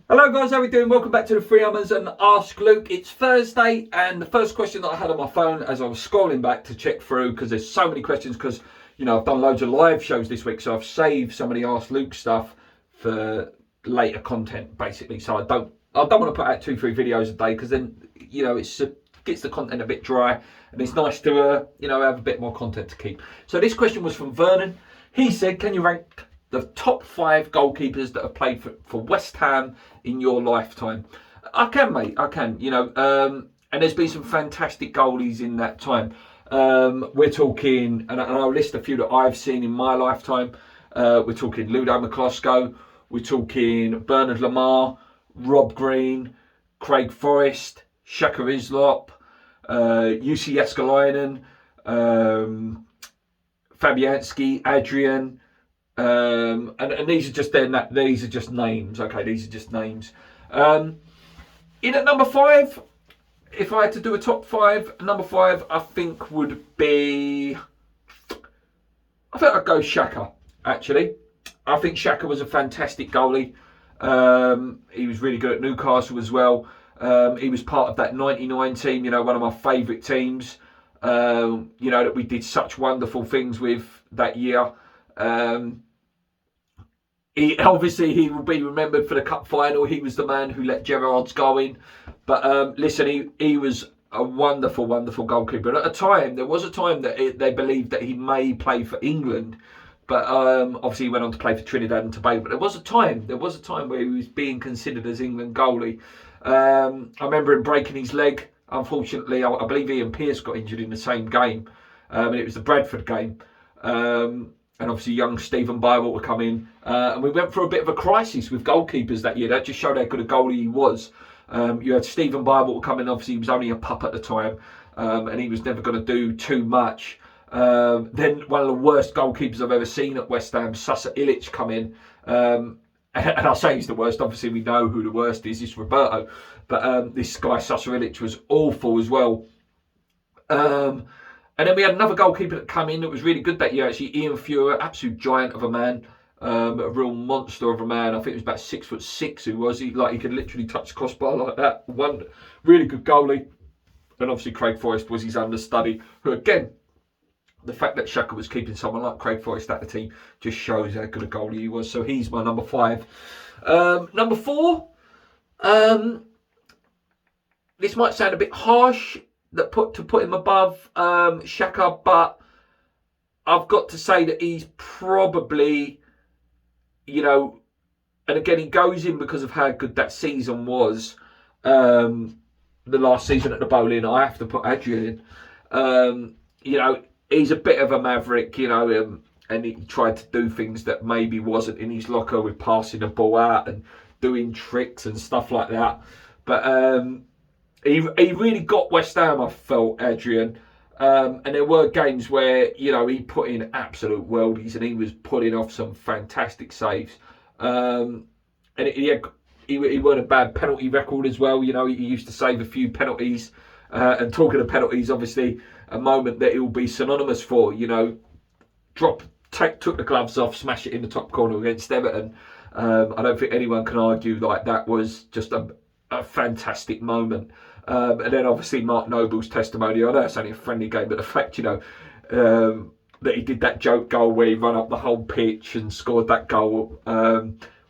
Hello guys, how are we doing? Welcome back to the Free Ummers and Ask Luke. It's Thursday, and the first question that I had on my phone as I was scrolling back to check through, because there's so many questions, because I've done loads of live shows this week, so I've saved some of the Ask Luke stuff for later content basically. So I don't want to put out 2-3 videos a day, because then it gets the content a bit dry, and it's nice to have a bit more content to keep. So this question was from Vernon. He said, can you rank the top 5 goalkeepers that have played for West Ham in your lifetime? I can, mate. I can. And there's been some fantastic goalies in that time. We're talking, and I'll list a few that I've seen in my lifetime. We're talking Ludo McCloskey. We're talking Bernard Lamar, Rob Green, Craig Forrest, Shaka, UC Eskalainen, Fabianski, Adrian. And these are just these are just names. Okay, these are just names. In at number 5, if I had to do a top 5, number 5 I think would be, I think I'd go Shaka. Actually, I think Shaka was a fantastic goalie. He was really good at Newcastle as well. He was part of that '99 team. One of my favourite teams. That we did such wonderful things with that year. He will be remembered for the cup final. He was the man who let Gerrard's go in. But listen, he was a wonderful, wonderful goalkeeper. And at a time, there was a time that they believed that he may play for England. But obviously he went on to play for Trinidad and Tobago. But there was a time where he was being considered as England goalie. I remember him breaking his leg. Unfortunately, I believe Ian Pearce got injured in the same game. And it was the Bradford game. And obviously young Stephen Bywater come in. And we went through a bit of a crisis with goalkeepers that year. That just showed how good a goalie he was. You had Stephen Bywater come in. Obviously, he was only a pup at the time. And he was never going to do too much. Then one of the worst goalkeepers I've ever seen at West Ham, Sasa Ilic, come in. And I say he's the worst. Obviously, we know who the worst is. It's Roberto. But this guy, Sasa Ilic, was awful as well. And then we had another goalkeeper that came in that was really good that year, actually, Ian Fuhrer, absolute giant of a man, a real monster of a man. I think he was about 6'6", who was he? Like, he could literally touch the crossbar like that. One really good goalie. And obviously Craig Forrest was his understudy, who, again, the fact that Shaka was keeping someone like Craig Forrest at the team just shows how good a goalie he was. So he's my number 5. Number 4, this might sound a bit harsh, to put him above Shaka, but I've got to say that he's probably, and again, he goes in because of how good that season was, the last season at the Bowling. I have to put Adrian in. He's a bit of a maverick, and he tried to do things that maybe wasn't in his locker, with passing the ball out and doing tricks and stuff like that. But he really got West Ham, I felt, Adrian. And there were games where, he put in absolute worldies and he was putting off some fantastic saves. And he weren't a bad penalty record as well. He used to save a few penalties. And talking of penalties, obviously, a moment that he'll be synonymous for, took the gloves off, smash it in the top corner against Everton. I don't think anyone can argue like that was just a fantastic moment. And then obviously Mark Noble's testimony. I know it's only a friendly game, but the fact, that he did that joke goal where he ran up the whole pitch and scored that goal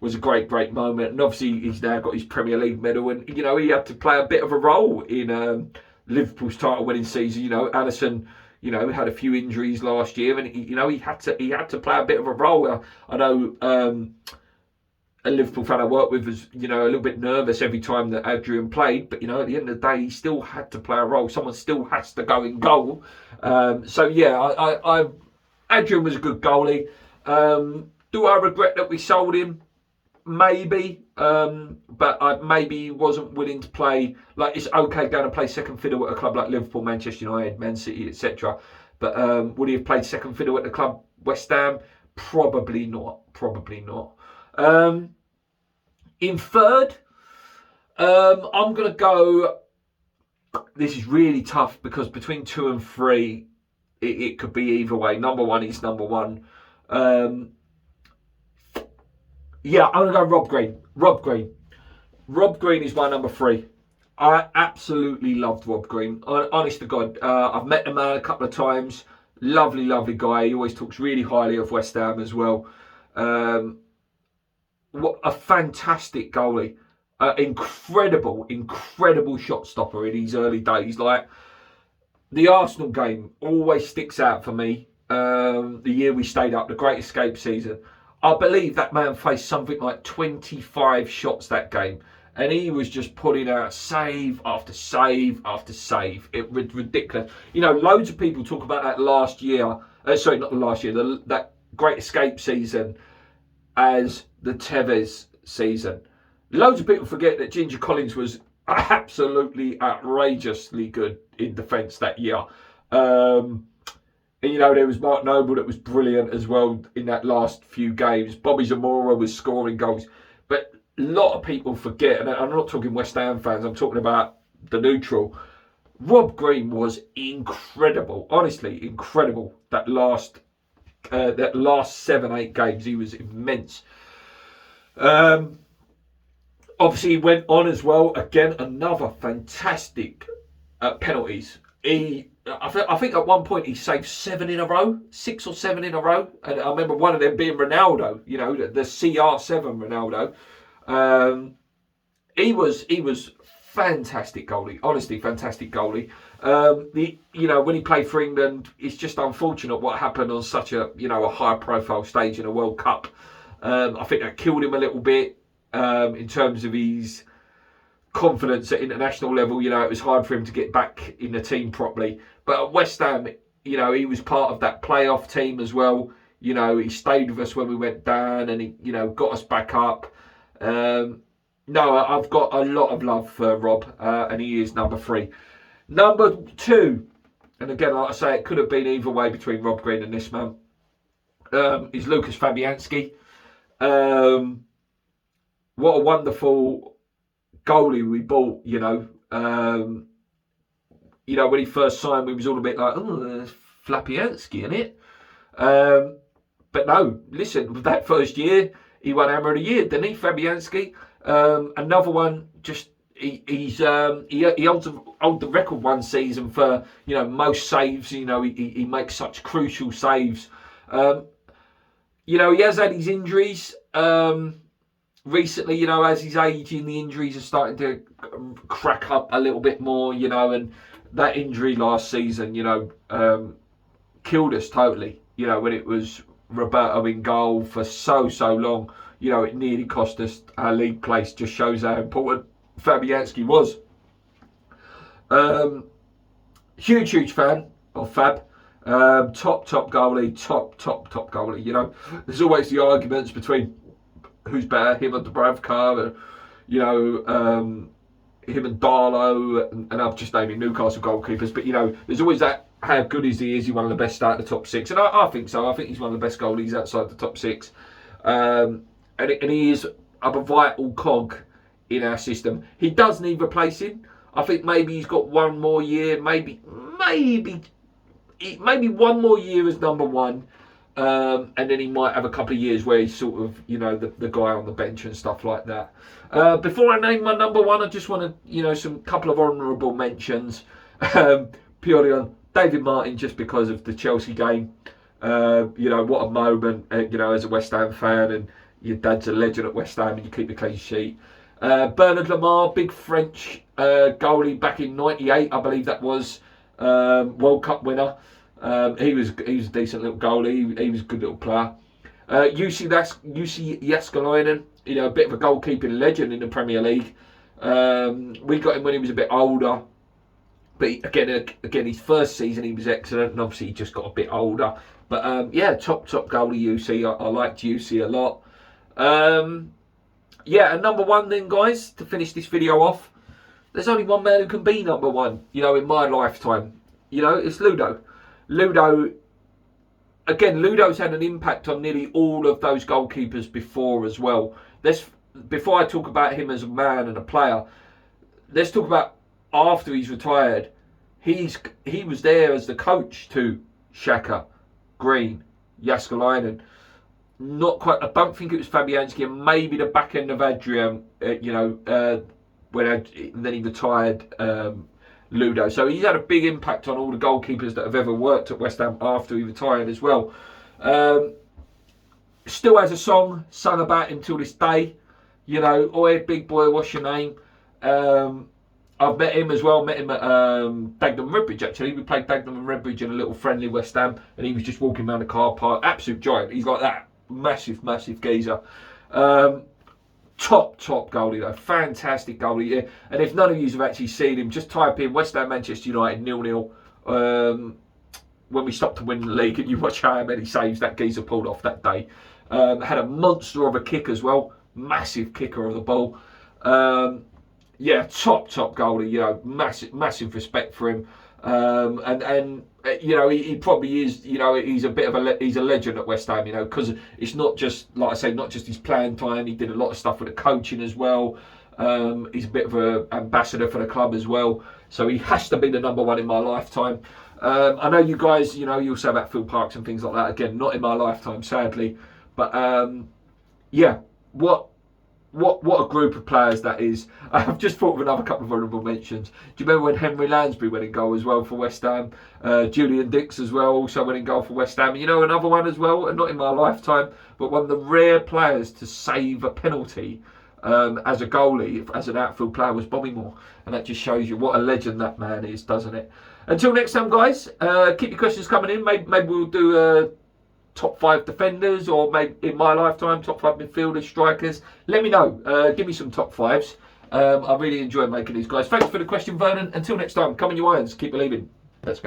was a great, great moment. And obviously he's now got his Premier League medal, and he had to play a bit of a role in Liverpool's title-winning season. Alisson, had a few injuries last year, and he had to play a bit of a role. I know. A Liverpool fan I worked with was, a little bit nervous every time that Adrian played, but at the end of the day, he still had to play a role. Someone still has to go in goal. So yeah, Adrian was a good goalie. Do I regret that we sold him? Maybe, but maybe he wasn't willing to play. Like, it's okay going to play second fiddle at a club like Liverpool, Manchester United, Man City, etc. But would he have played second fiddle at the club West Ham? Probably not. In third, I'm going to go, this is really tough because between 2 and 3, it could be either way. Number 1 is number 1. Yeah, I'm going to go Rob Green. Rob Green is my number 3. I absolutely loved Rob Green. Honest to God, I've met the man a couple of times. Lovely, lovely guy. He always talks really highly of West Ham as well. What a fantastic goalie. Incredible shot stopper in his early days. Like, the Arsenal game always sticks out for me. The year we stayed up, the Great Escape season. I believe that man faced something like 25 shots that game. And he was just putting out save after save after save. It was ridiculous. You know, loads of people talk about that last year. Sorry, not the last year. That Great Escape season as the Tevez season. Loads of people forget that Ginger Collins was absolutely outrageously good in defence that year. And, you know, there was Mark Noble that was brilliant as well in that last few games. Bobby Zamora was scoring goals. But a lot of people forget, and I'm not talking West Ham fans, I'm talking about the neutral. Rob Green was incredible, honestly incredible. That last 7-8 games, he was immense. Obviously, he went on as well. Again, another fantastic penalties. I think at one point he saved 6 or 7 in a row. And I remember one of them being Ronaldo, you know, the Cr7 Ronaldo. He was fantastic goalie, honestly fantastic goalie. You know, when he played for England, it's just unfortunate what happened on such a high profile stage in a World Cup. I think that killed him a little bit in terms of his confidence at international level. You know, it was hard for him to get back in the team properly. But at West Ham, you know, he was part of that playoff team as well. You know, he stayed with us when we went down, and he, you know, got us back up. No, I've got a lot of love for Rob, and he is number 3. Number 2, and again, like I say, it could have been either way between Rob Green and this man, is Lucas Fabianski. What a wonderful goalie we bought, you know. You know, when he first signed, we was all a bit like, oh, Fabianski, isn't it? But no, listen, with that first year, he won Hammer of the Year, didn't he, Fabianski? Another one, just he holds the record one season for, you know, most saves. You know, he makes such crucial saves. You know, he has had his injuries recently. You know, as he's aging, the injuries are starting to crack up a little bit more. You know, and that injury last season, you know, killed us totally. You know, when it was Roberto in goal for so long. You know, it nearly cost us our league place. Just shows how important Fabianski was. Huge fan of Fab. Top goalie, top goalie. You know, there's always the arguments between who's better, him or Dubravka, and, you know, him and Darlow, and I'm just naming Newcastle goalkeepers. But, you know, there's always that, how good is he? Is he one of the best out of the top 6? And I think so. I think he's one of the best goalies outside the top 6. And he is a vital cog in our system. He does need replacing. I think maybe he's got one more year, maybe one more year as number 1, and then he might have a couple of years where he's sort of, you know, the guy on the bench and stuff like that. Before I name my number 1, I just want to, you know, some couple of honourable mentions, purely on David Martin, just because of the Chelsea game. You know, what a moment, you know, as a West Ham fan, and your dad's a legend at West Ham and you keep the clean sheet. Bernard Lamar, big French goalie back in '98, I believe that was, World Cup winner. He was a decent little goalie. He was a good little player. Jussi Jääskeläinen, you know, a bit of a goalkeeping legend in the Premier League. We got him when he was a bit older. But again, his first season he was excellent, and obviously he just got a bit older. But yeah, top goalie Jussi. I liked Jussi a lot. Yeah, and number 1 then, guys, to finish this video off. There's only one man who can be number 1, you know, in my lifetime. You know, it's Ludo. Ludo's had an impact on nearly all of those goalkeepers before as well. Before I talk about him as a man and a player, let's talk about after he's retired. He was there as the coach to Shaka, Green, Jääskeläinen. not quite. I don't think it was Fabianski, and maybe the back end of Adrian. Then he retired. Ludo. So he's had a big impact on all the goalkeepers that have ever worked at West Ham after he retired as well. Still has a song sung about him till this day. Oi, big boy, what's your name? I've met him as well. Met him at Dagenham and Redbridge, actually. We played Dagenham and Redbridge in a little friendly West Ham, and he was just walking around the car park. Absolute giant. He's like that. Massive, massive geezer. Top goalie though, fantastic goalie. Yeah. And if none of you have actually seen him, just type in West Ham Manchester United 0-0 when we stopped to win the league, and you watch how many saves that geezer pulled off that day. Had a monster of a kick as well, massive kicker of the ball. Top goalie. Massive respect for him. He probably is. He's a bit of he's a legend at West Ham. Because it's not just, like I say, not just his playing time. He did a lot of stuff with the coaching as well. He's a bit of an ambassador for the club as well. So he has to be the number one in my lifetime. I know you guys, you'll say about Phil Parkes and things like that. Again, not in my lifetime, sadly. But what a group of players that is. I've just thought of another couple of honourable mentions. Do you remember when Henry Lansbury went in goal as well for West Ham? Julian Dix as well also went in goal for West Ham. Another one as well, and not in my lifetime, but one of the rare players to save a penalty as a goalie, as an outfield player, was Bobby Moore. And that just shows you what a legend that man is, doesn't it? Until next time, guys, keep your questions coming in. Maybe we'll do top 5 defenders, or maybe in my lifetime, top 5 midfielders, strikers. Let me know. Give me some top 5s. I really enjoy making these, guys. Thanks for the question, Vernon. Until next time, come on, you irons. Keep believing. Let's go.